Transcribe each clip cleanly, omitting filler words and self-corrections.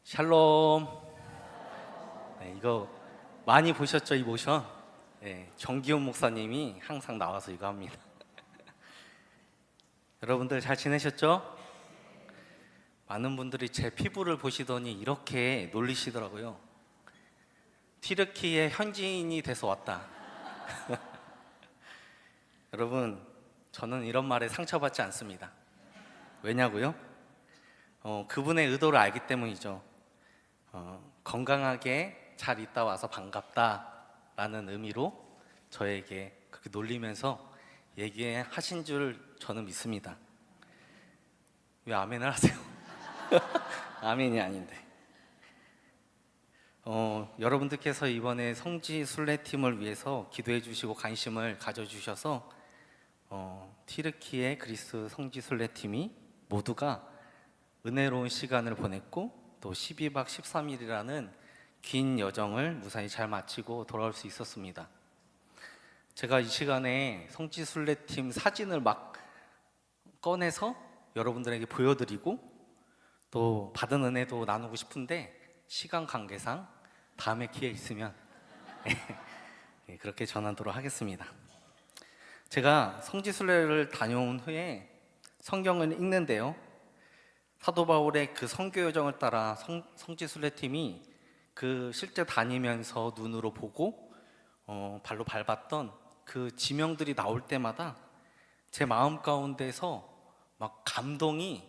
샬롬. 이거 많이 보셨죠, 이 모션? 정기훈 목사님이 항상 나와서 이거 합니다. 여러분들 잘 지내셨죠? 많은 분들이 제 피부를 보시더니 이렇게 놀리시더라고요. 튀르키예 현지인이 돼서 왔다. 여러분, 저는 이런 말에 상처받지 않습니다. 왜냐고요? 그분의 의도를 알기 때문이죠. 건강하게 잘 있다 와서 반갑다라는 의미로 저에게 그렇게 놀리면서 얘기하신 줄 저는 믿습니다. 왜 아멘을 하세요? 아멘이 아닌데. 여러분들께서 이번에 성지 순례팀을 위해서 기도해 주시고 관심을 가져주셔서 튀르키예 그리스 성지 순례팀이 모두가 은혜로운 시간을 보냈고 또 12박 13일이라는 긴 여정을 무사히 잘 마치고 돌아올 수 있었습니다. 제가 이 시간에 성지 순례팀 사진을 막 꺼내서 여러분들에게 보여드리고 또 받은 은혜도 나누고 싶은데 시간 관계상 다음에 기회 있으면 그렇게 전하도록 하겠습니다. 제가 성지 순례를 다녀온 후에 성경을 읽는데요, 사도 바울의 그 선교 여정을 따라 성지 순례팀이 그 실제 다니면서 눈으로 보고 발로 밟았던 그 지명들이 나올 때마다 제 마음 가운데서 막 감동이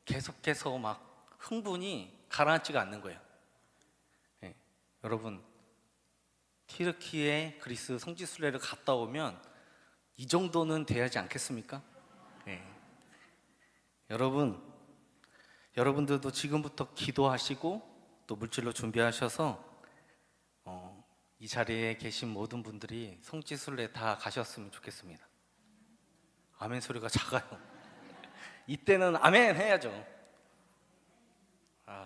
계속해서 막 흥분이 가라앉지가 않는 거예요. 여러분, 튀르키예 그리스 성지 순례를 갔다 오면 이 정도는 돼야지 않겠습니까? 여러분들도 지금부터 기도하시고 또 물질로 준비하셔서 이 자리에 계신 모든 분들이 성지 순례 다 가셨으면 좋겠습니다. 아멘 소리가 작아요. 이때는 아멘 해야죠.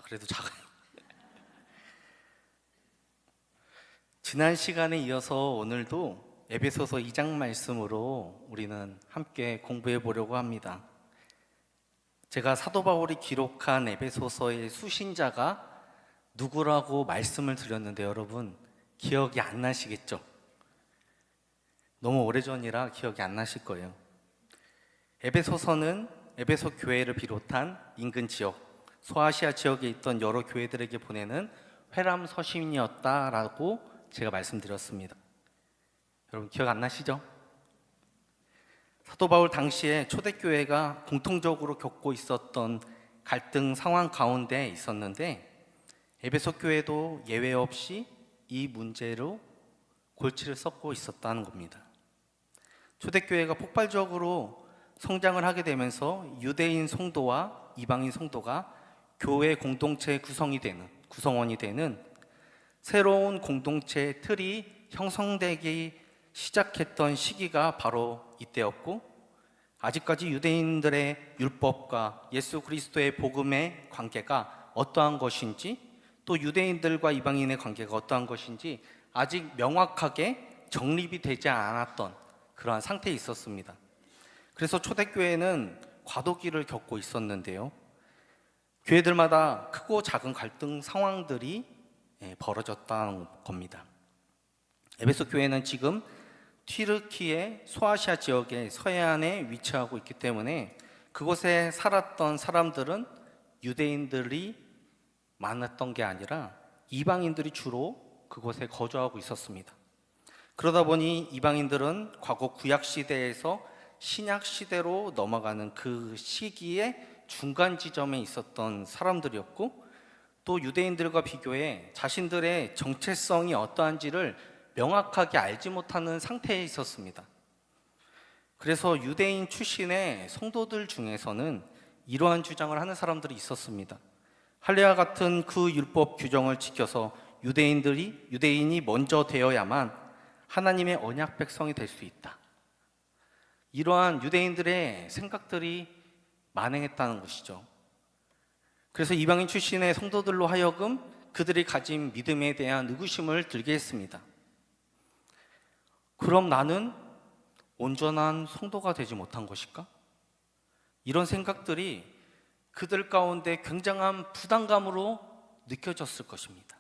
그래도 작아요. 지난 시간에 이어서 오늘도 에베소서 2장 말씀으로 우리는 함께 공부해 보려고 합니다. 제가 사도 바울이 기록한 에베소서의 수신자가 누구라고 말씀을 드렸는데 여러분 기억이 안 나시겠죠? 너무 오래전이라 기억이 안 나실 거예요. 에베소서는 에베소 교회를 비롯한 인근 지역, 소아시아 지역에 있던 여러 교회들에게 보내는 회람 서신이었다라고 제가 말씀드렸습니다. 여러분 기억 안 나시죠? 사도 바울 당시에 초대교회가 공통적으로 겪고 있었던 갈등 상황 가운데 있었는데 에베소 교회도 예외 없이 이 문제로 골치를 썩고 있었다는 겁니다. 초대교회가 폭발적으로 성장을 하게 되면서 유대인 성도와 이방인 성도가 교회 공동체 구성원이 되는 새로운 공동체의 틀이 형성되기 시작했던 시기가 바로 이때였고, 아직까지 유대인들의 율법과 예수 그리스도의 복음의 관계가 어떠한 것인지, 또 유대인들과 이방인의 관계가 어떠한 것인지 아직 명확하게 정립이 되지 않았던 그러한 상태에 있었습니다. 그래서 초대교회는 과도기를 겪고 있었는데요, 교회들마다 크고 작은 갈등 상황들이 벌어졌다는 겁니다. 에베소 교회는 지금 튀르키예 소아시아 지역의 서해안에 위치하고 있기 때문에 그곳에 살았던 사람들은 유대인들이 많았던 게 아니라 이방인들이 주로 그곳에 거주하고 있었습니다. 그러다 보니 이방인들은 과거 구약시대에서 신약시대로 넘어가는 그 시기에 중간 지점에 있었던 사람들이었고, 또 유대인들과 비교해 자신들의 정체성이 어떠한지를 명확하게 알지 못하는 상태에 있었습니다. 그래서 유대인 출신의 성도들 중에서는 이러한 주장을 하는 사람들이 있었습니다. 할례와 같은 그 율법 규정을 지켜서 유대인이 먼저 되어야만 하나님의 언약 백성이 될 수 있다. 이러한 유대인들의 생각들이 만행했다는 것이죠. 그래서 이방인 출신의 성도들로 하여금 그들이 가진 믿음에 대한 의구심을 들게 했습니다. 그럼 나는 온전한 성도가 되지 못한 것일까? 이런 생각들이 그들 가운데 굉장한 부담감으로 느껴졌을 것입니다.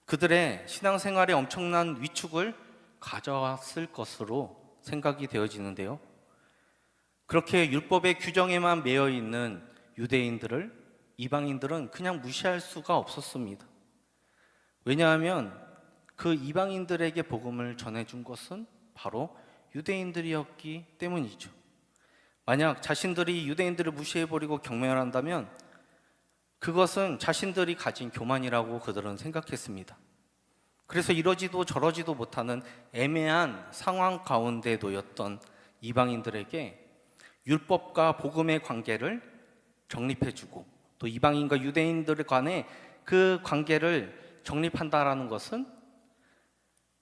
그들의 신앙생활에 엄청난 위축을 가져왔을 것으로 생각이 되어지는데요. 그렇게 율법의 규정에만 매여 있는 유대인들을 이방인들은 그냥 무시할 수가 없었습니다. 왜냐하면 그 이방인들에게 복음을 전해준 것은 바로 유대인들이었기 때문이죠. 만약 자신들이 유대인들을 무시해버리고 경멸한다면 그것은 자신들이 가진 교만이라고 그들은 생각했습니다. 그래서 이러지도 저러지도 못하는 애매한 상황 가운데 놓였던 이방인들에게 율법과 복음의 관계를 정립해주고 또 이방인과 유대인들 간의 그 관계를 정립한다라는 것은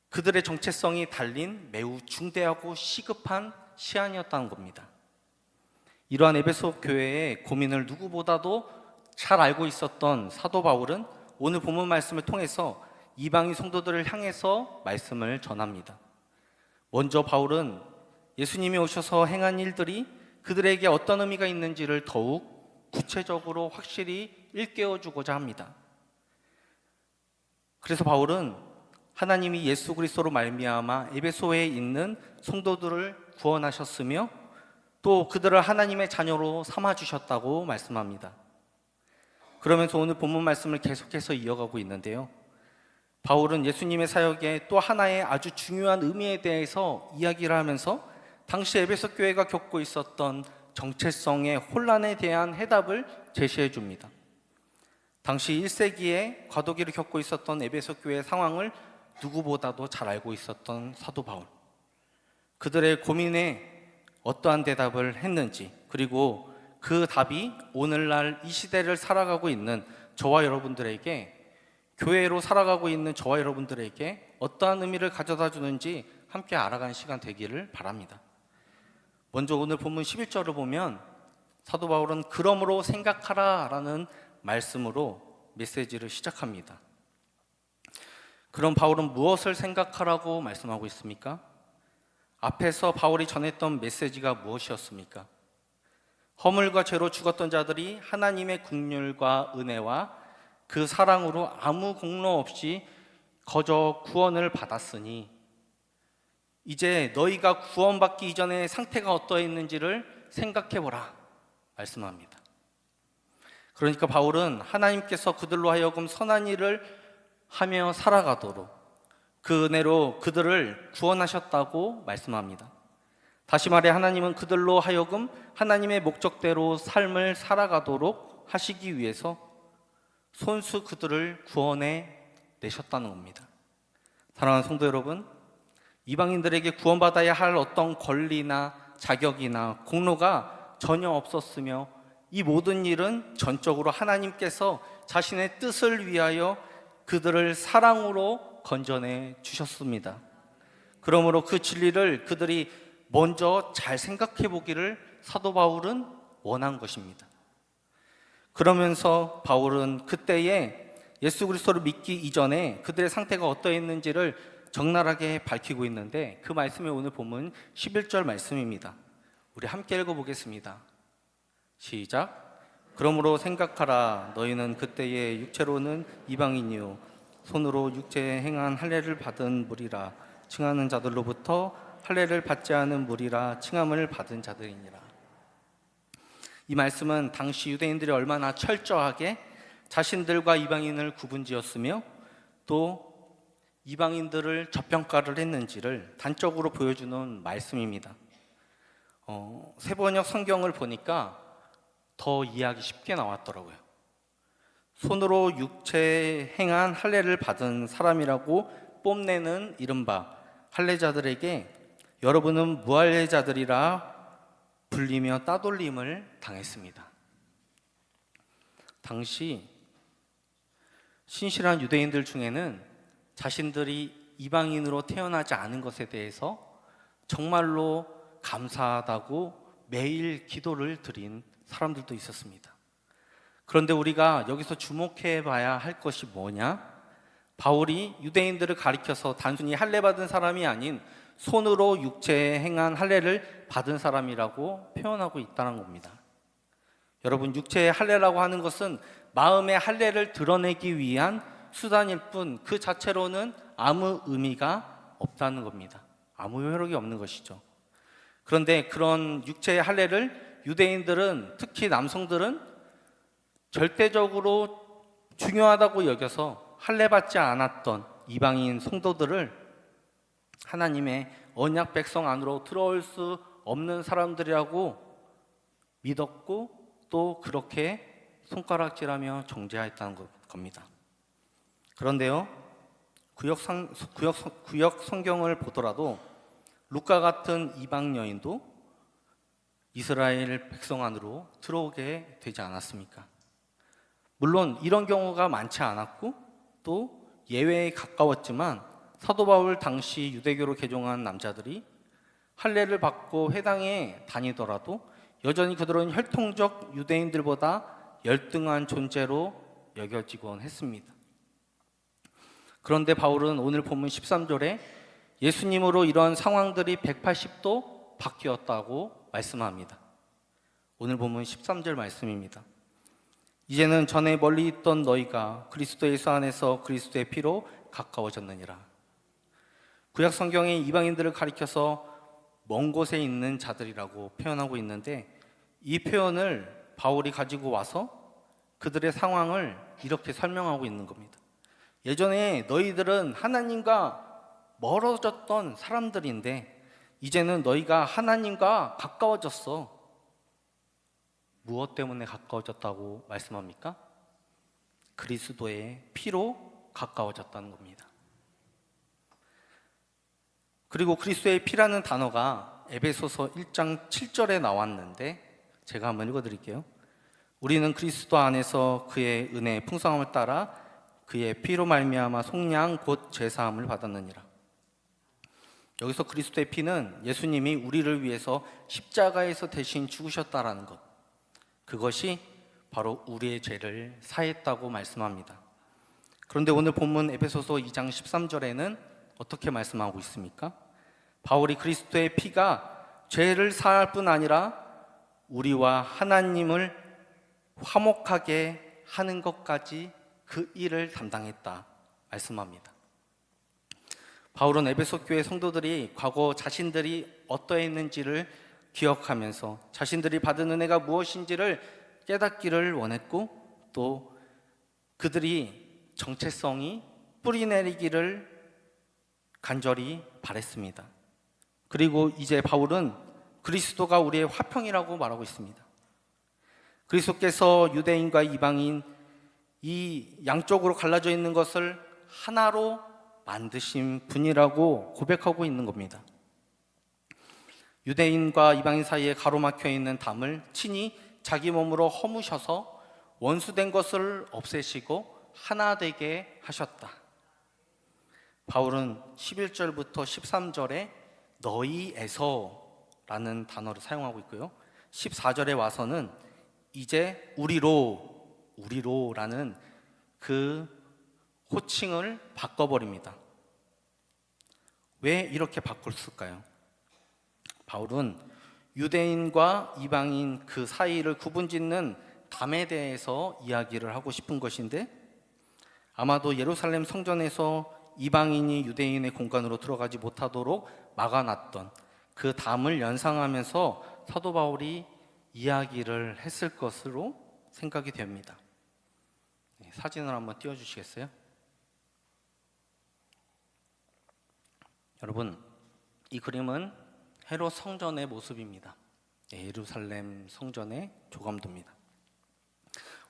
그들의 정체성이 달린 매우 중대하고 시급한 시안이었다는 겁니다. 이러한 에베소 교회의 고민을 누구보다도 잘 알고 있었던 사도 바울은 오늘 본문 말씀을 통해서 이방인 성도들을 향해서 말씀을 전합니다. 먼저 바울은 예수님이 오셔서 행한 일들이 그들에게 어떤 의미가 있는지를 더욱 구체적으로 확실히 일깨워 주고자 합니다. 그래서 바울은 하나님이 예수 그리스도로 말미암아 에베소에 있는 성도들을 구원하셨으며 또 그들을 하나님의 자녀로 삼아 주셨다고 말씀합니다. 그러면서 오늘 본문 말씀을 계속해서 이어가고 있는데요. 바울은 예수님의 사역의 또 하나의 아주 중요한 의미에 대해서 이야기를 하면서 당시 에베소 교회가 겪고 있었던 정체성의 혼란에 대한 해답을 제시해 줍니다. 당시 1세기에 과도기를 겪고 있었던 에베소 교회의 상황을 누구보다도 잘 알고 있었던 사도 바울. 그들의 고민에 어떠한 대답을 했는지, 그리고 그 답이 오늘날 이 시대를 살아가고 있는 저와 여러분들에게, 교회로 살아가고 있는 저와 여러분들에게 어떠한 의미를 가져다 주는지 함께 알아가는 시간 되기를 바랍니다. 먼저 오늘 본문 11절을 보면 사도 바울은 그러므로 생각하라 라는 말씀으로 메시지를 시작합니다. 그럼 바울은 무엇을 생각하라고 말씀하고 있습니까? 앞에서 바울이 전했던 메시지가 무엇이었습니까? 허물과 죄로 죽었던 자들이 하나님의 긍휼과 은혜와 그 사랑으로 아무 공로 없이 거저 구원을 받았으니 이제 너희가 구원받기 이전의 상태가 어떠했는지를 생각해보라 말씀합니다. 그러니까 바울은 하나님께서 그들로 하여금 선한 일을 하며 살아가도록 그 은혜로 그들을 구원하셨다고 말씀합니다. 다시 말해 하나님은 그들로 하여금 하나님의 목적대로 삶을 살아가도록 하시기 위해서 손수 그들을 구원해 내셨다는 겁니다. 사랑하는 성도 여러분, 이방인들에게 구원받아야 할 어떤 권리나 자격이나 공로가 전혀 없었으며 이 모든 일은 전적으로 하나님께서 자신의 뜻을 위하여 그들을 사랑으로 건져내 주셨습니다. 그러므로 그 진리를 그들이 먼저 잘 생각해 보기를 사도 바울은 원한 것입니다. 그러면서 바울은 그때에 예수 그리스도를 믿기 이전에 그들의 상태가 어떠했는지를 적나라하게 밝히고 있는데 그 말씀이 오늘 본문 11절 말씀입니다. 우리 함께 읽어보겠습니다. 시작. 그러므로 생각하라. 너희는 그때에 육체로는 이방인이요 손으로 육체에 행한 할례를 받은 무리라. 칭하는 자들로부터 할례를 받지 않은 무리라 칭함을 받은 자들이니라. 이 말씀은 당시 유대인들이 얼마나 철저하게 자신들과 이방인을 구분지었으며 또 이방인들을 저평가를 했는지를 단적으로 보여주는 말씀입니다. 세번역 성경을 보니까 더 이해하기 쉽게 나왔더라고요. 손으로 육체에 행한 할례를 받은 사람이라고 뽐내는 이른바 할례자들에게 여러분은 무할례자들이라 불리며 따돌림을 당했습니다. 당시 신실한 유대인들 중에는 자신들이 이방인으로 태어나지 않은 것에 대해서 정말로 감사하다고 매일 기도를 드린 사람들도 있었습니다. 그런데 우리가 여기서 주목해 봐야 할 것이 뭐냐? 바울이 유대인들을 가리켜서 단순히 할례 받은 사람이 아닌 손으로 육체에 행한 할례를 받은 사람이라고 표현하고 있다는 겁니다. 여러분, 육체의 할례라고 하는 것은 마음의 할례를 드러내기 위한 수단일 뿐 그 자체로는 아무 의미가 없다는 겁니다. 아무 효력이 없는 것이죠. 그런데 그런 육체의 할례를 유대인들은, 특히 남성들은 절대적으로 중요하다고 여겨서 할례받지 않았던 이방인 성도들을 하나님의 언약 백성 안으로 들어올 수 없는 사람들이라고 믿었고 또 그렇게 손가락질하며 정죄했다는 겁니다. 그런데요, 구약 성경을 보더라도 루카 같은 이방 여인도 이스라엘 백성 안으로 들어오게 되지 않았습니까? 물론 이런 경우가 많지 않았고 또 예외에 가까웠지만 사도 바울 당시 유대교로 개종한 남자들이 할례를 받고 회당에 다니더라도 여전히 그들은 혈통적 유대인들보다 열등한 존재로 여겨지곤 했습니다. 그런데 바울은 오늘 본문 13절에 예수님으로 이러한 상황들이 180도 바뀌었다고 말씀합니다. 오늘 본문 13절 말씀입니다. 이제는 전에 멀리 있던 너희가 그리스도 예수 안에서 그리스도의 피로 가까워졌느니라. 구약 성경에 이방인들을 가리켜서 먼 곳에 있는 자들이라고 표현하고 있는데 이 표현을 바울이 가지고 와서 그들의 상황을 이렇게 설명하고 있는 겁니다. 예전에 너희들은 하나님과 멀어졌던 사람들인데 이제는 너희가 하나님과 가까워졌어. 무엇 때문에 가까워졌다고 말씀합니까? 그리스도의 피로 가까워졌다는 겁니다. 그리고 그리스도의 피라는 단어가 에베소서 1장 7절에 나왔는데 제가 한번 읽어드릴게요. 우리는 그리스도 안에서 그의 은혜의 풍성함을 따라 그의 피로 말미암아 속량 곧 제사함을 받았느니라. 여기서 그리스도의 피는 예수님이 우리를 위해서 십자가에서 대신 죽으셨다라는 것, 그것이 바로 우리의 죄를 사했다고 말씀합니다. 그런데 오늘 본문 에베소서 2장 13절에는 어떻게 말씀하고 있습니까? 바울이 그리스도의 피가 죄를 사할 뿐 아니라 우리와 하나님을 화목하게 하는 것까지 그 일을 담당했다 말씀합니다. 바울은 에베소 교회 성도들이 과거 자신들이 어떠했는지를 기억하면서 자신들이 받은 은혜가 무엇인지를 깨닫기를 원했고 또 그들이 정체성이 뿌리내리기를 간절히 바랬습니다. 그리고 이제 바울은 그리스도가 우리의 화평이라고 말하고 있습니다. 그리스도께서 유대인과 이방인 이 양쪽으로 갈라져 있는 것을 하나로 만드신 분이라고 고백하고 있는 겁니다. 유대인과 이방인 사이에 가로막혀 있는 담을 친히 자기 몸으로 허무셔서 원수된 것을 없애시고 하나 되게 하셨다. 바울은 11절부터 13절에 너희에서라는 단어를 사용하고 있고요. 14절에 와서는 이제 우리로라는 그 호칭을 바꿔버립니다. 왜 이렇게 바꿨을까요? 바울은 유대인과 이방인 그 사이를 구분짓는 담에 대해서 이야기를 하고 싶은 것인데 아마도 예루살렘 성전에서 이방인이 유대인의 공간으로 들어가지 못하도록 막아놨던 그 담을 연상하면서 사도 바울이 이야기를 했을 것으로 생각이 됩니다. 사진을 한번 띄워주시겠어요? 여러분, 이 그림은 헤롯 성전의 모습입니다. 예루살렘 성전의 조감도입니다.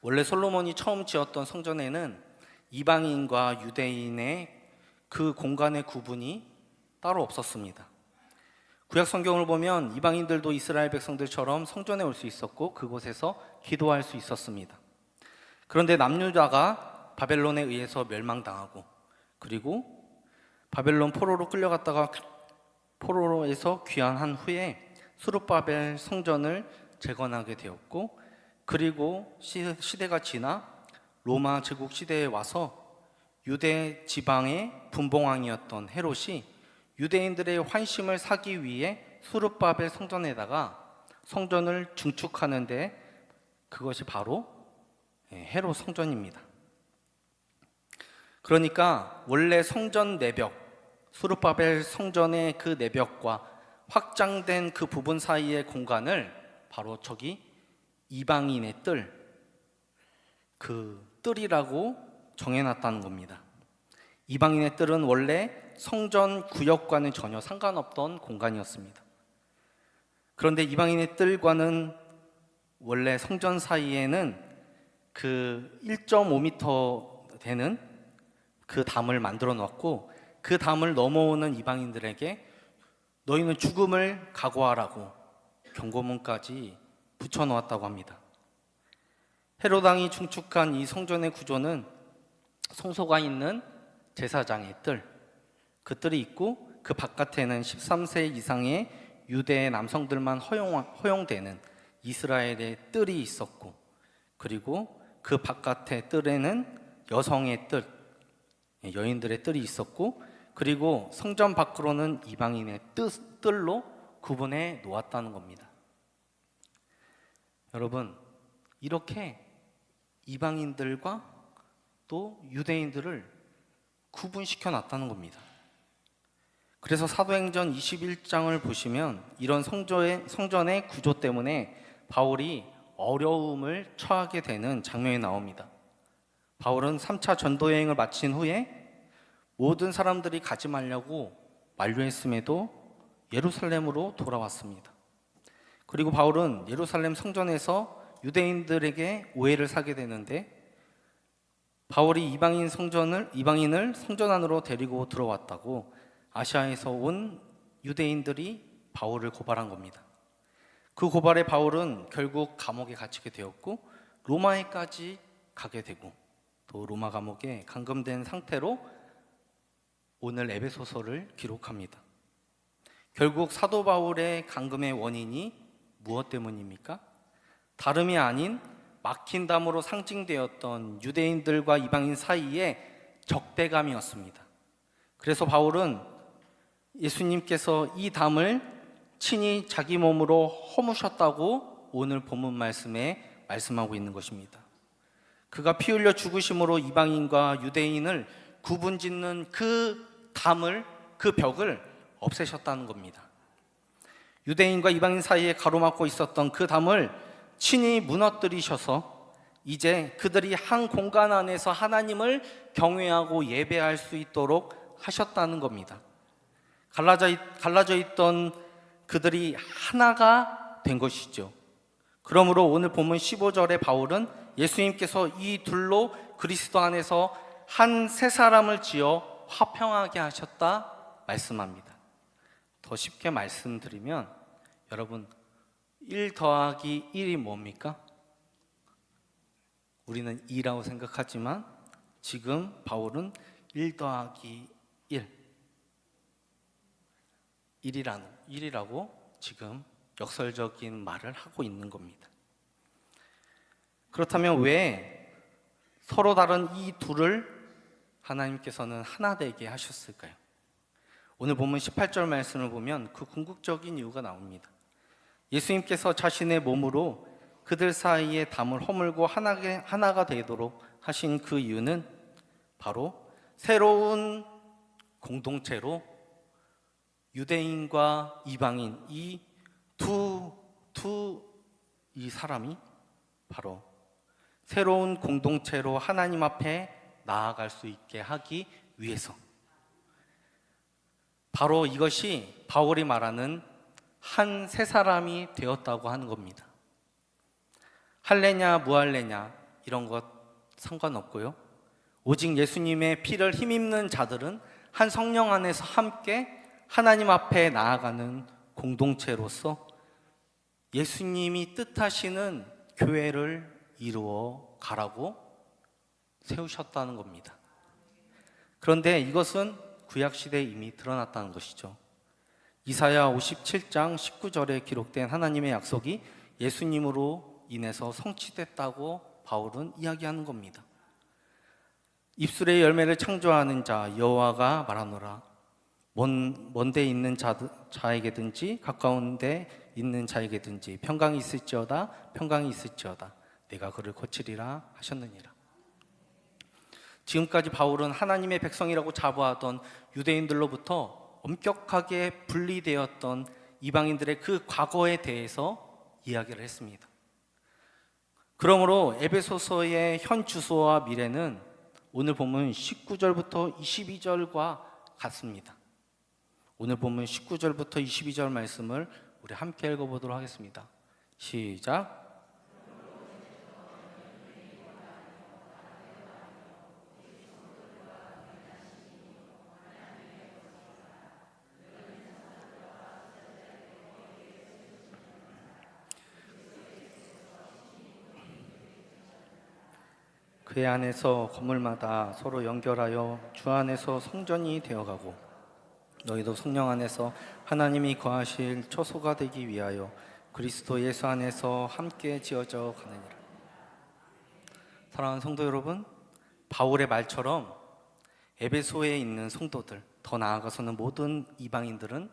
원래 솔로몬이 처음 지었던 성전에는 이방인과 유대인의 그 공간의 구분이 따로 없었습니다. 구약 성경을 보면 이방인들도 이스라엘 백성들처럼 성전에 올 수 있었고 그곳에서 기도할 수 있었습니다. 그런데 남유다가 바벨론에 의해서 멸망당하고 그리고 바벨론 포로로 끌려갔다가 포로에서 귀환한 후에 스룹바벨 성전을 재건하게 되었고 그리고 시대가 지나 로마 제국 시대에 와서 유대 지방의 분봉왕이었던 헤롯이 유대인들의 환심을 사기 위해 스룹바벨 성전에다가 성전을 중축하는데 그것이 바로 헤롯 성전입니다. 그러니까 원래 성전 내벽, 수르바벨 성전의 그 내벽과 확장된 그 부분 사이의 공간을 바로 저기 이방인의 그 뜰이라고 정해놨다는 겁니다. 이방인의 뜰은 원래 성전 구역과는 전혀 상관없던 공간이었습니다. 그런데 이방인의 뜰과는 원래 성전 사이에는 그 1.5m 되는 그 담을 만들어 놨고, 그 담을 넘어오는 이방인들에게 너희는 죽음을 각오하라고 경고문까지 붙여 놓았다고 합니다. 헤롯 왕이 중축한 이 성전의 구조는 성소가 있는 제사장의 그 뜰이 있고, 그 바깥에는 13세 이상의 유대 남성들만 허용되는 이스라엘의 뜰이 있었고, 그리고 그 바깥의 뜰에는 여성의 여인들의 뜰이 있었고, 그리고 성전 밖으로는 이방인의 뜰로 구분해 놓았다는 겁니다. 여러분, 이렇게 이방인들과 또 유대인들을 구분시켜 놨다는 겁니다. 그래서 사도행전 21장을 보시면 이런 성전의 구조 때문에 바울이 어려움을 처하게 되는 장면이 나옵니다. 바울은 3차 전도여행을 마친 후에 모든 사람들이 가지 말라고 만류했음에도 예루살렘으로 돌아왔습니다. 그리고 바울은 예루살렘 성전에서 유대인들에게 오해를 사게 되는데, 바울이 이방인을 성전 안으로 데리고 들어왔다고 아시아에서 온 유대인들이 바울을 고발한 겁니다. 그 고발에 바울은 결국 감옥에 갇히게 되었고, 로마에까지 가게 되고, 또 로마 감옥에 감금된 상태로 오늘 에베소서를 기록합니다. 결국 사도 바울의 감금의 원인이 무엇 때문입니까? 다름이 아닌 막힌 담으로 상징되었던 유대인들과 이방인 사이에 적대감이었습니다. 그래서 바울은 예수님께서 이 담을 친히 자기 몸으로 허무셨다고 오늘 본문 말씀에 말씀하고 있는 것입니다. 그가 피 흘려 죽으심으로 이방인과 유대인을 구분짓는 그 담을, 그 벽을 없애셨다는 겁니다. 유대인과 이방인 사이에 가로막고 있었던 그 담을 친히 무너뜨리셔서 이제 그들이 한 공간 안에서 하나님을 경외하고 예배할 수 있도록 하셨다는 겁니다. 갈라져 있던 그들이 하나가 된 것이죠. 그러므로 오늘 본문 15절에 바울은 예수님께서 이 둘로 그리스도 안에서 한 새 사람을 지어 화평하게 하셨다 말씀합니다. 더 쉽게 말씀드리면, 여러분, 1 더하기 1이 뭡니까? 우리는 2라고 생각하지만 지금 바울은 1 더하기 1이라고 지금 역설적인 말을 하고 있는 겁니다. 그렇다면 왜 서로 다른 이 둘을 하나님께서는 하나 되게 하셨을까요? 오늘 본문 18절 말씀을 보면 그 궁극적인 이유가 나옵니다. 예수님께서 자신의 몸으로 그들 사이에 담을 허물고 하나가 되도록 하신 그 이유는 바로 새로운 공동체로 유대인과 이방인 이 사람이 바로 새로운 공동체로 하나님 앞에 나아갈 수 있게 하기 위해서, 바로 이것이 바울이 말하는 한 새 사람이 되었다고 하는 겁니다. 할래냐 무할래냐 이런 것 상관없고요. 오직 예수님의 피를 힘입는 자들은 한 성령 안에서 함께 하나님 앞에 나아가는 공동체로서 예수님이 뜻하시는 교회를 이루어 가라고 세우셨다는 겁니다. 그런데 이것은 구약시대에 이미 드러났다는 것이죠. 이사야 57장 19절에 기록된 하나님의 약속이 예수님으로 인해서 성취됐다고 바울은 이야기하는 겁니다. 입술의 열매를 창조하는 자 여호와가 말하노라. 먼 데 있는 자에게든지 가까운 데 있는 자에게든지 평강이 있을지어다. 내가 그를 고치리라 하셨느니라. 지금까지 바울은 하나님의 백성이라고 자부하던 유대인들로부터 엄격하게 분리되었던 이방인들의 그 과거에 대해서 이야기를 했습니다. 그러므로 에베소서의 현 주소와 미래는 오늘 본문 19절부터 22절과 같습니다. 오늘 본문 19절부터 22절 말씀을 우리 함께 읽어보도록 하겠습니다. 시작. 그의 안에서 건물마다 서로 연결하여 주 안에서 성전이 되어가고 너희도 성령 안에서 하나님이 거하실 처소가 되기 위하여 그리스도 예수 안에서 함께 지어져 가느니라. 사랑하는 성도 여러분, 바울의 말처럼 에베소에 있는 성도들, 더 나아가서는 모든 이방인들은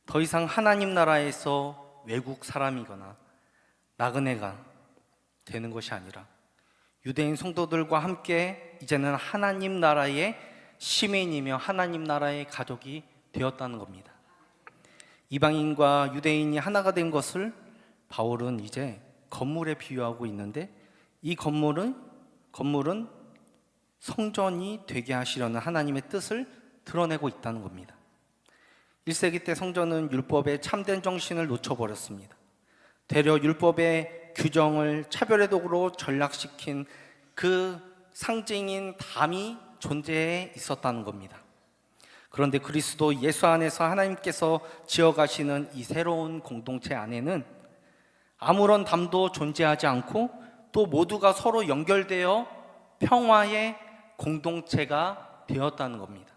더 이상 하나님 나라에서 외국 사람이거나 나그네가 되는 것이 아니라 유대인 성도들과 함께 이제는 하나님 나라의 시민이며 하나님 나라의 가족이 되었다는 겁니다. 이방인과 유대인이 하나가 된 것을 바울은 이제 건물에 비유하고 있는데, 이 건물은 성전이 되게 하시려는 하나님의 뜻을 드러내고 있다는 겁니다. 1세기 때 성전은 율법의 참된 정신을 놓쳐버렸습니다. 되려 율법의 규정을 차별의 도구로 전락시킨 그 상징인 담이 존재해 있었다는 겁니다. 그런데 그리스도 예수 안에서 하나님께서 지어가시는 이 새로운 공동체 안에는 아무런 담도 존재하지 않고 또 모두가 서로 연결되어 평화의 공동체가 되었다는 겁니다.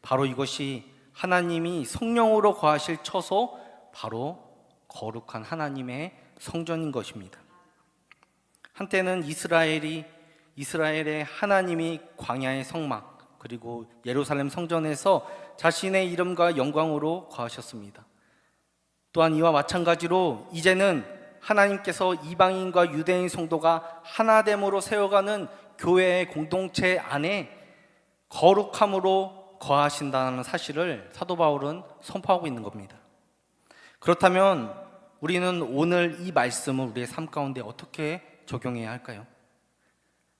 바로 이것이 하나님이 성령으로 거하실 처소, 바로 거룩한 하나님의 성전인 것입니다. 한때는 이스라엘의 하나님이 광야의 성막 그리고 예루살렘 성전에서 자신의 이름과 영광으로 거하셨습니다. 또한 이와 마찬가지로 이제는 하나님께서 이방인과 유대인 성도가 하나됨으로 세워가는 교회의 공동체 안에 거룩함으로 거하신다는 사실을 사도 바울은 선포하고 있는 겁니다. 그렇다면 우리는 오늘 이 말씀을 우리의 삶 가운데 어떻게 적용해야 할까요?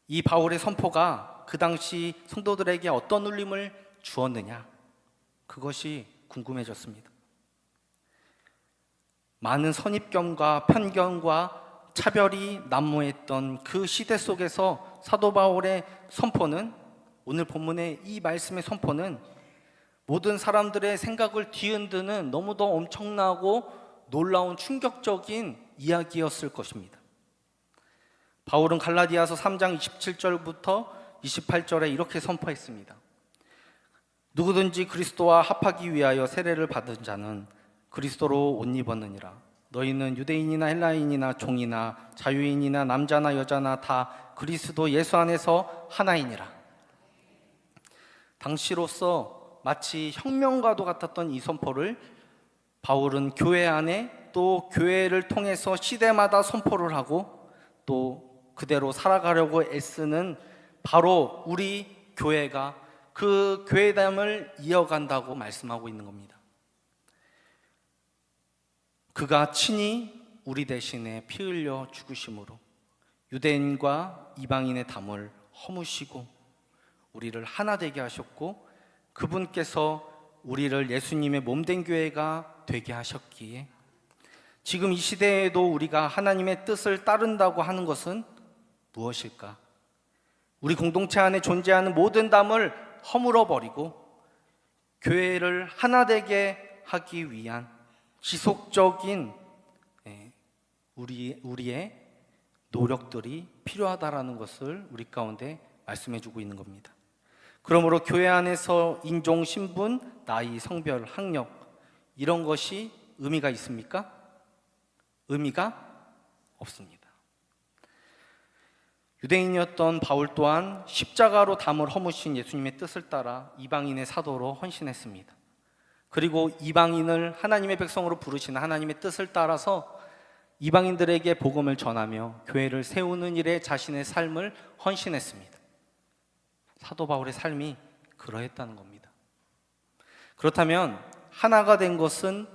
이 바울의 선포가 그 당시 성도들에게 어떤 울림을 주었느냐, 그것이 궁금해졌습니다. 많은 선입견과 편견과 차별이 난무했던 그 시대 속에서 사도 바울의 선포는, 오늘 본문의 이 말씀의 선포는 모든 사람들의 생각을 뒤흔드는 너무도 엄청나고 놀라운 충격적인 이야기였을 것입니다. 바울은 갈라디아서 3장 27절부터 28절에 이렇게 선포했습니다. 누구든지 그리스도와 합하기 위하여 세례를 받은 자는 그리스도로 옷 입었느니라. 너희는 유대인이나 헬라인이나 종이나 자유인이나 남자나 여자나 다 그리스도 예수 안에서 하나이니라. 당시로서 마치 혁명과도 같았던 이 선포를 바울은 교회 안에 또 교회를 통해서 시대마다 선포를 하고 또 그대로 살아가려고 애쓰는 바로 우리 교회가 그 교회됨을 이어간다고 말씀하고 있는 겁니다. 그가 친히 우리 대신에 피 흘려 죽으심으로 유대인과 이방인의 담을 허무시고 우리를 하나 되게 하셨고, 그분께서 우리를 예수님의 몸된 교회가 되게 하셨기에 지금 이 시대에도 우리가 하나님의 뜻을 따른다고 하는 것은 무엇일까? 우리 공동체 안에 존재하는 모든 담을 허물어 버리고 교회를 하나 되게 하기 위한 지속적인 우리의 노력들이 필요하다라는 것을 우리 가운데 말씀해 주고 있는 겁니다. 그러므로 교회 안에서 인종, 신분, 나이, 성별, 학력 이런 것이 의미가 있습니까? 의미가 없습니다. 유대인이었던 바울 또한 십자가로 담을 허무신 예수님의 뜻을 따라 이방인의 사도로 헌신했습니다. 그리고 이방인을 하나님의 백성으로 부르시는 하나님의 뜻을 따라서 이방인들에게 복음을 전하며 교회를 세우는 일에 자신의 삶을 헌신했습니다. 사도 바울의 삶이 그러했다는 겁니다. 그렇다면 하나가 된 것은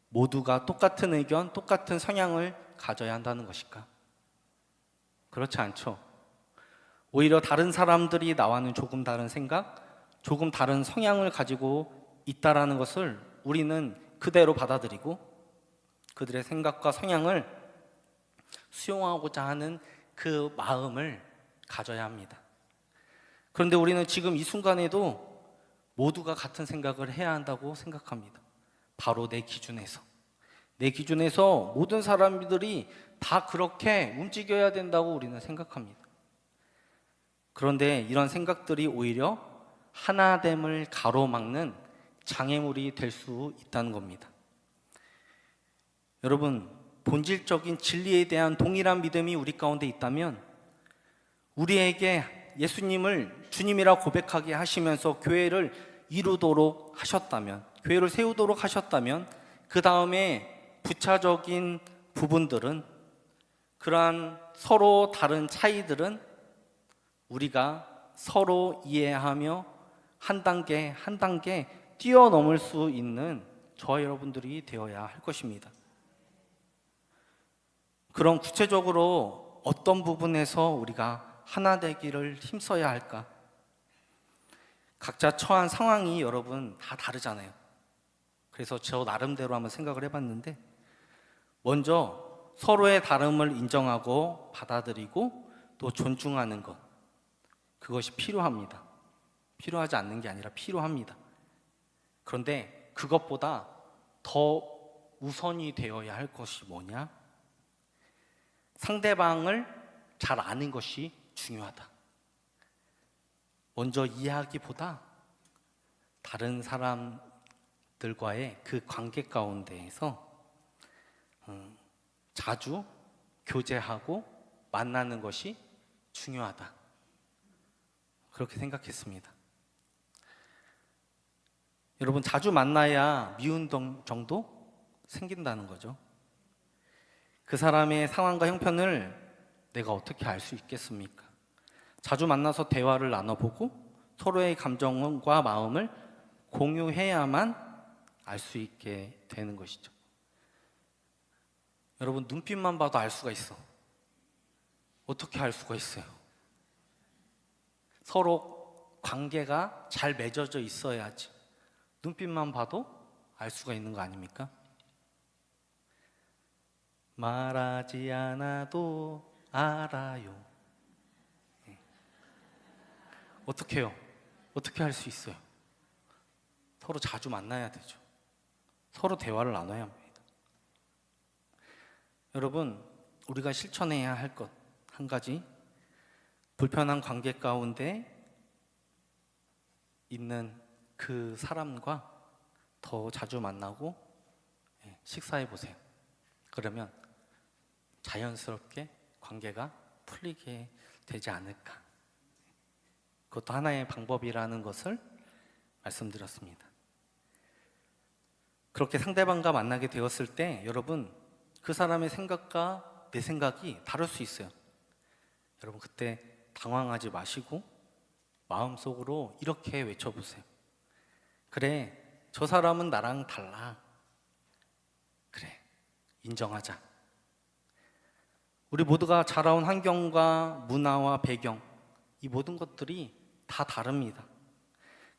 모두가 똑같은 의견, 똑같은 성향을 가져야 한다는 것일까? 그렇지 않죠. 오히려 다른 사람들이 나와는 조금 다른 생각, 조금 다른 성향을 가지고 있다라는 것을 우리는 그대로 받아들이고 그들의 생각과 성향을 수용하고자 하는 그 마음을 가져야 합니다. 그런데 우리는 지금 이 순간에도 모두가 같은 생각을 해야 한다고 생각합니다. 바로 내 기준에서 모든 사람들이 다 그렇게 움직여야 된다고 우리는 생각합니다. 그런데 이런 생각들이 오히려 하나됨을 가로막는 장애물이 될 수 있다는 겁니다. 여러분, 본질적인 진리에 대한 동일한 믿음이 우리 가운데 있다면, 우리에게 예수님을 주님이라 고백하게 하시면서 교회를 이루도록 하셨다면, 교회를 세우도록 하셨다면, 그 다음에 부차적인 부분들은, 그러한 서로 다른 차이들은 우리가 서로 이해하며 한 단계 한 단계 뛰어넘을 수 있는 저와 여러분들이 되어야 할 것입니다. 그럼 구체적으로 어떤 부분에서 우리가 하나 되기를 힘써야 할까? 각자 처한 상황이 여러분 다 다르잖아요. 그래서 저 나름대로 한번 생각을 해봤는데, 먼저 서로의 다름을 인정하고 받아들이고 또 존중하는 것, 그것이 필요합니다. 필요하지 않는 게 아니라 필요합니다. 그런데 그것보다 더 우선이 되어야 할 것이 뭐냐? 상대방을 잘 아는 것이 중요하다. 먼저 이해하기보다 다른 사람들과의 그 관계 가운데에서 자주 교제하고 만나는 것이 중요하다. 그렇게 생각했습니다. 여러분, 자주 만나야 미운 정도 생긴다는 거죠. 그 사람의 상황과 형편을 내가 어떻게 알 수 있겠습니까? 자주 만나서 대화를 나눠보고 서로의 감정과 마음을 공유해야만 알 수 있게 되는 것이죠. 여러분, 눈빛만 봐도 알 수가 있어. 어떻게 알 수가 있어요? 서로 관계가 잘 맺어져 있어야지 눈빛만 봐도 알 수가 있는 거 아닙니까? 말하지 않아도 알아요. 어떻게 해요? 어떻게 할 수 있어요? 서로 자주 만나야 되죠. 서로 대화를 나눠야 합니다. 여러분, 우리가 실천해야 할 것 한 가지, 불편한 관계 가운데 있는 그 사람과 더 자주 만나고 식사해 보세요. 그러면 자연스럽게 관계가 풀리게 되지 않을까. 그것도 하나의 방법이라는 것을 말씀드렸습니다. 그렇게 상대방과 만나게 되었을 때 여러분, 그 사람의 생각과 내 생각이 다를 수 있어요. 여러분, 그때 당황하지 마시고 마음속으로 이렇게 외쳐보세요. 그래, 저 사람은 나랑 달라. 그래, 인정하자. 우리 모두가 자라온 환경과 문화와 배경, 이 모든 것들이 다 다릅니다.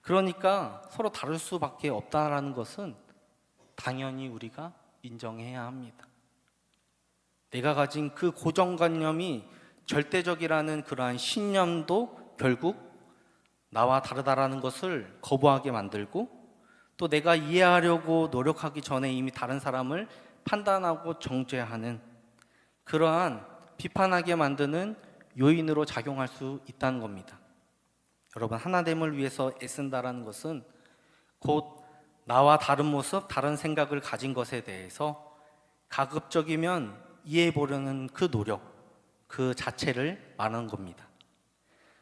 그러니까 서로 다를 수밖에 없다는 것은 당연히 우리가 인정해야 합니다. 내가 가진 그 고정관념이 절대적이라는 그러한 신념도 결국 나와 다르다라는 것을 거부하게 만들고, 또 내가 이해하려고 노력하기 전에 이미 다른 사람을 판단하고 정죄하는 그러한 비판하게 만드는 요인으로 작용할 수 있다는 겁니다. 여러분, 하나됨을 위해서 애쓴다라는 것은 곧 나와 다른 모습, 다른 생각을 가진 것에 대해서 가급적이면 이해해 보려는 그 노력, 그 자체를 말하는 겁니다.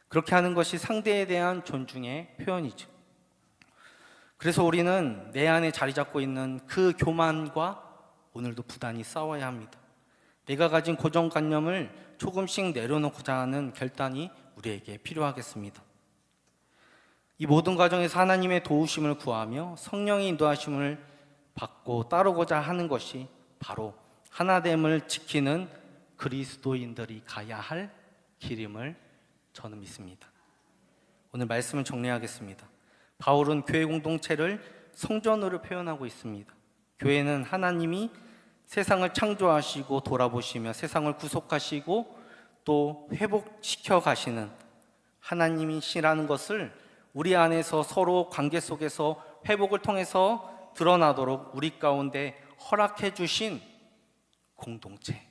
그렇게 하는 것이 상대에 대한 존중의 표현이죠. 그래서 우리는 내 안에 자리 잡고 있는 그 교만과 오늘도 부단히 싸워야 합니다. 내가 가진 고정관념을 조금씩 내려놓고자 하는 결단이 우리에게 필요하겠습니다. 이 모든 과정에서 하나님의 도우심을 구하며 성령의 인도하심을 받고 따르고자 하는 것이 바로 하나됨을 지키는 그리스도인들이 가야 할 길임을 저는 믿습니다. 오늘 말씀을 정리하겠습니다. 바울은 교회 공동체를 성전으로 표현하고 있습니다. 교회는 하나님이 세상을 창조하시고 돌아보시며 세상을 구속하시고 또 회복시켜 가시는 하나님이시라는 것을 우리 안에서 서로 관계 속에서 회복을 통해서 드러나도록 우리 가운데 허락해 주신 공동체,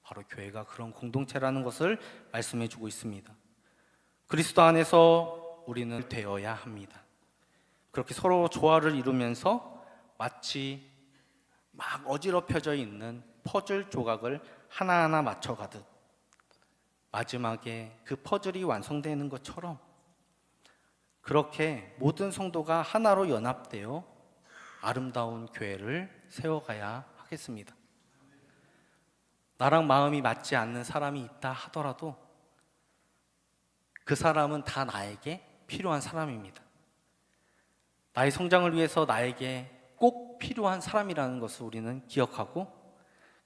바로 교회가 그런 공동체라는 것을 말씀해 주고 있습니다. 그리스도 안에서 우리는 되어야 합니다. 그렇게 서로 조화를 이루면서 마치 막 어지럽혀져 있는 퍼즐 조각을 하나하나 맞춰가듯 마지막에 그 퍼즐이 완성되는 것처럼 그렇게 모든 성도가 하나로 연합되어 아름다운 교회를 세워가야 하겠습니다. 나랑 마음이 맞지 않는 사람이 있다 하더라도 그 사람은 다 나에게 필요한 사람입니다. 나의 성장을 위해서 나에게 꼭 필요한 사람이라는 것을 우리는 기억하고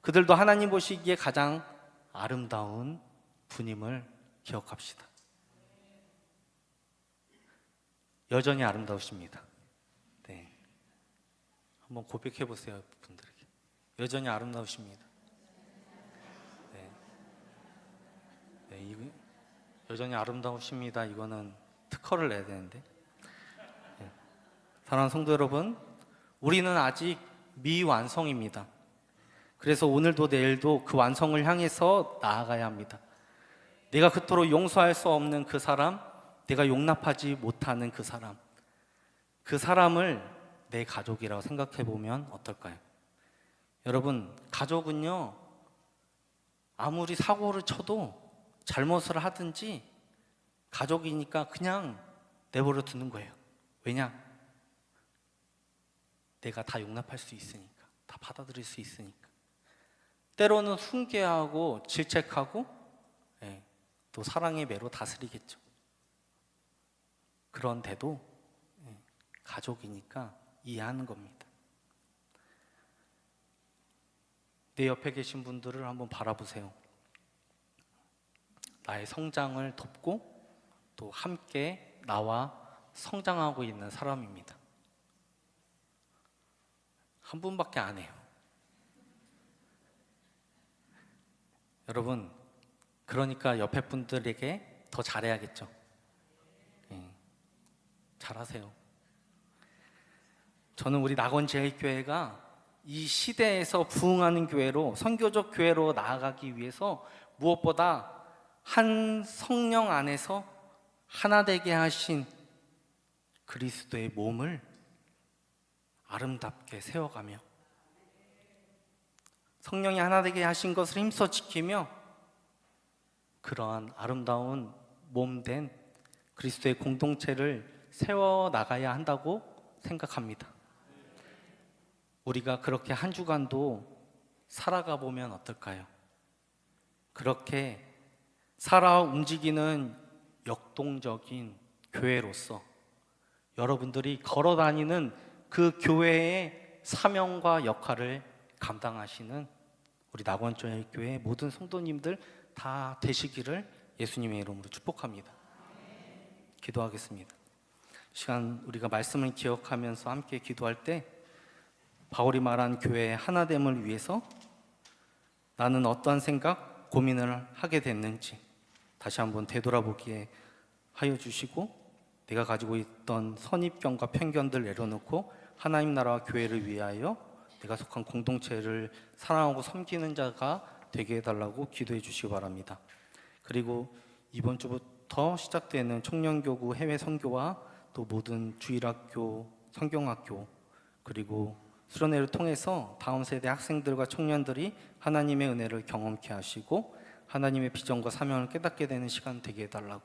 그들도 하나님 보시기에 가장 아름다운 분임을 기억합시다. 여전히 아름다우십니다. 네, 한번 고백해 보세요, 분들에게. 여전히 아름다우십니다. 네, 여전히 아름다우십니다. 이거는 특허를 내야 되는데. 네. 사랑하는 성도 여러분, 우리는 아직 미완성입니다. 그래서 오늘도 내일도 그 완성을 향해서 나아가야 합니다. 내가 그토록 용서할 수 없는 그 사람, 내가 용납하지 못하는 그 사람을 내 가족이라고 생각해 보면 어떨까요? 여러분, 가족은요, 아무리 사고를 쳐도 잘못을 하든지 가족이니까 그냥 내버려 두는 거예요. 왜냐? 내가 다 용납할 수 있으니까, 다 받아들일 수 있으니까. 때로는 훈계하고 질책하고 또 사랑의 매로 다스리겠죠. 그런데도 가족이니까 이해하는 겁니다. 내 옆에 계신 분들을 한번 바라보세요. 나의 성장을 돕고 또 함께 나와 성장하고 있는 사람입니다. 한 분밖에 안 해요. 여러분, 그러니까 옆에 분들에게 더 잘해야겠죠. 잘하세요. 저는 우리 낙원제일교회가 이 시대에서 부흥하는 교회로, 선교적 교회로 나아가기 위해서 무엇보다 한 성령 안에서 하나 되게 하신 그리스도의 몸을 아름답게 세워가며 성령이 하나 되게 하신 것을 힘써 지키며 그러한 아름다운 몸된 그리스도의 공동체를 세워나가야 한다고 생각합니다. 우리가 그렇게 한 주간도 살아가 보면 어떨까요? 그렇게 살아 움직이는 역동적인 교회로서 여러분들이 걸어 다니는 그 교회의 사명과 역할을 감당하시는 우리 낙원교회 모든 성도님들 다 되시기를 예수님의 이름으로 축복합니다. 기도하겠습니다. 시간 우리가 말씀을 기억하면서 함께 기도할 때 바울이 말한 교회의 하나됨을 위해서 나는 어떠한 생각, 고민을 하게 됐는지 다시 한번 되돌아보게 하여 주시고 내가 가지고 있던 선입견과 편견들 내려놓고 하나님 나라와 교회를 위하여 내가 속한 공동체를 사랑하고 섬기는 자가 되게 해달라고 기도해 주시기 바랍니다. 그리고 이번 주부터 시작되는 청년교구 해외 선교와 또 모든 주일학교, 성경학교 그리고 수련회를 통해서 다음 세대 학생들과 청년들이 하나님의 은혜를 경험케 하시고 하나님의 비전과 사명을 깨닫게 되는 시간 되게 해달라고,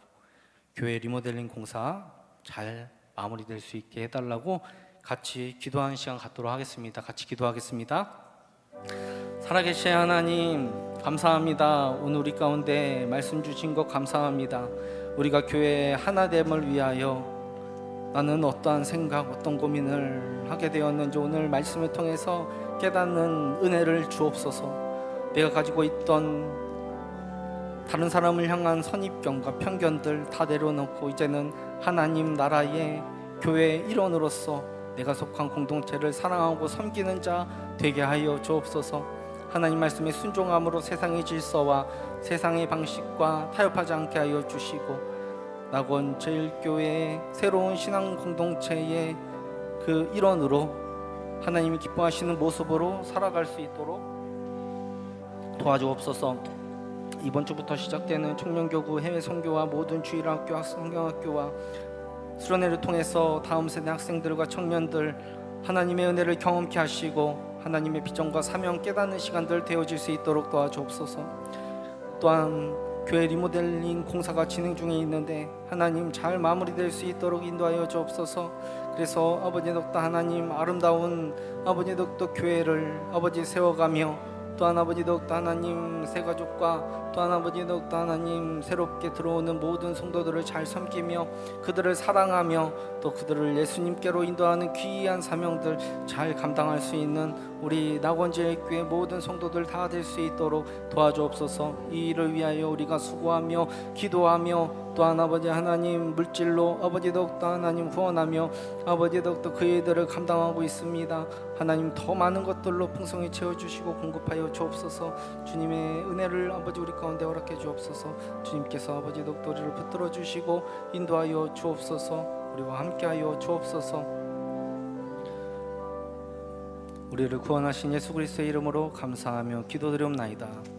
교회 리모델링 공사 잘 마무리될 수 있게 해달라고 같이 기도하는 시간 갖도록 하겠습니다. 같이 기도하겠습니다. 살아계신 하나님 감사합니다. 오늘 우리 가운데 말씀 주신 것 감사합니다. 우리가 교회의 하나됨을 위하여 나는 어떠한 생각, 어떤 고민을 하게 되었는지 오늘 말씀을 통해서 깨닫는 은혜를 주옵소서. 내가 가지고 있던 다른 사람을 향한 선입견과 편견들 다 내려놓고 이제는 하나님 나라의 교회의 일원으로서 내가 속한 공동체를 사랑하고 섬기는 자 되게 하여 주옵소서. 하나님 말씀에 순종함으로 세상의 질서와 세상의 방식과 타협하지 않게 하여 주시고 낙원 제일교회의 새로운 신앙 공동체의 그 일원으로 하나님이 기뻐하시는 모습으로 살아갈 수 있도록 도와주옵소서. 이번 주부터 시작되는 청년교구 해외 선교와 모든 주일학교 성경학교와 수련회를 통해서 다음 세대 학생들과 청년들 하나님의 은혜를 경험케 하시고 하나님의 비전과 사명 깨닫는 시간들 되어질 수 있도록 도와주옵소서. 또한 교회 리모델링 공사가 진행 중에 있는데 하나님 잘 마무리될 수 있도록 인도하여 주옵소서. 그래서 아버지 덕도 하나님 아름다운 아버지 덕도 교회를 아버지 세워가며 또한 아버지 더욱더 하나님 새 가족과 또한 아버지 더욱더 하나님 새롭게 들어오는 모든 성도들을 잘 섬기며 그들을 사랑하며 또 그들을 예수님께로 인도하는 귀한 사명들 잘 감당할 수 있는 우리 낙원제일교회 모든 성도들 다 될 수 있도록 도와주옵소서. 이 일을 위하여 우리가 수고하며 기도하며 또한 아버지 하나님 물질로 아버지 더욱더 하나님 후원하며 아버지 더욱더 그 일들을 감당하고 있습니다. 하나님 더 많은 것들로 풍성히 채워주시고 공급하여 주옵소서. 주님의 은혜를 아버지 우리 가운데 허락해 주옵소서. 주님께서 아버지 더욱더 우리를 붙들어 주시고 인도하여 주옵소서. 우리와 함께하여 주옵소서. 우리를 구원하신 예수 그리스도의 이름으로 감사하며 기도드리옵나이다.